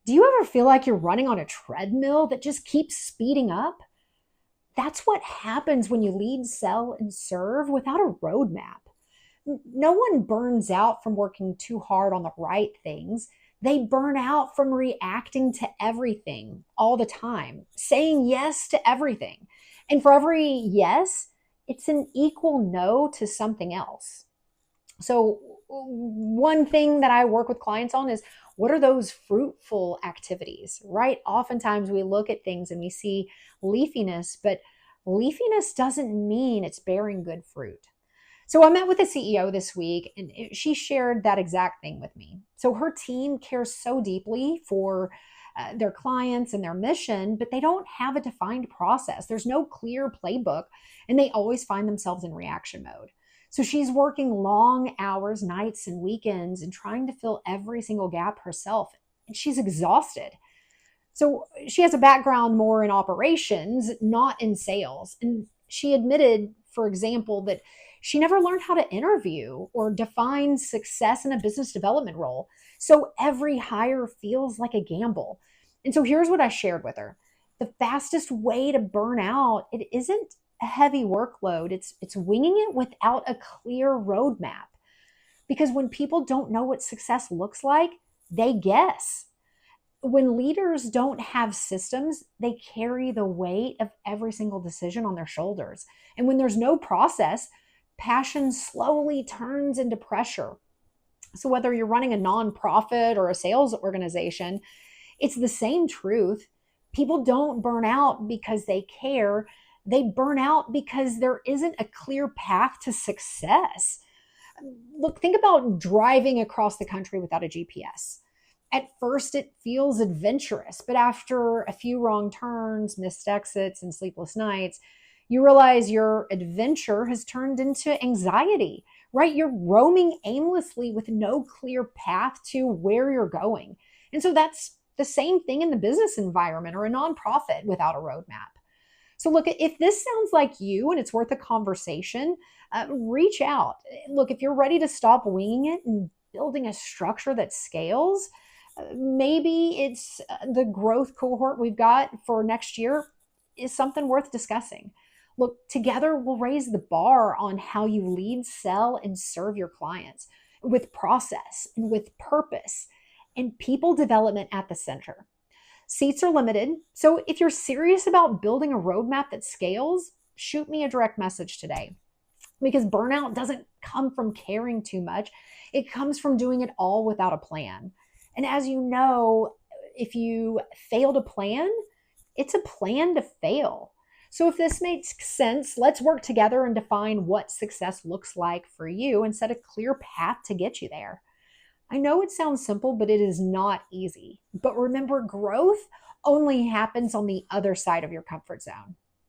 Do you ever feel like you're running on a treadmill that just keeps speeding up? That's what happens when you lead, sell, and serve without a roadmap. No one burns out from working too hard on the right things. They burn out from reacting to everything all the time, saying yes to everything. And for every yes, it's an equal no to something else. So, one thing that I work with clients on is what are those fruitful activities, right? Oftentimes we look at things and we see leafiness, but leafiness doesn't mean it's bearing good fruit. So I met with a CEO this week and she shared that exact thing with me. So her team cares so deeply for their clients and their mission, but they don't have a defined process. There's no clear playbook, and they always find themselves in reaction mode. So she's working long hours, nights, and weekends and trying to fill every single gap herself. And she's exhausted. So she has a background more in operations, not in sales. And she admitted, for example, that she never learned how to interview or define success in a business development role. So every hire feels like a gamble. And so here's what I shared with her. The fastest way to burn out, it isn't a heavy workload. It's winging it without a clear roadmap. Because when people don't know what success looks like, they guess. When leaders don't have systems, they carry the weight of every single decision on their shoulders. And when there's no process, passion slowly turns into pressure. So, whether you're running a nonprofit or a sales organization, it's the same truth. People don't burn out because they care, they burn out because there isn't a clear path to success. Look, think about driving across the country without a GPS. At first, it feels adventurous, but after a few wrong turns, missed exits, and sleepless nights, you realize your adventure has turned into anxiety, right? You're roaming aimlessly with no clear path to where you're going. And so that's the same thing in the business environment or a nonprofit without a roadmap. So, look, if this sounds like you and it's worth a conversation, reach out. Look, if you're ready to stop winging it and building a structure that scales, maybe it's the growth cohort we've got for next year is something worth discussing. Look, together we'll raise the bar on how you lead, sell, and serve your clients with process and with purpose and people development at the center. Seats are limited. So if you're serious about building a roadmap that scales, shoot me a direct message today because burnout doesn't come from caring too much. It comes from doing it all without a plan. And as you know, if you fail to plan, it's a plan to fail. So if this makes sense, let's work together and define what success looks like for you and set a clear path to get you there. I know it sounds simple, but it is not easy. But remember, growth only happens on the other side of your comfort zone.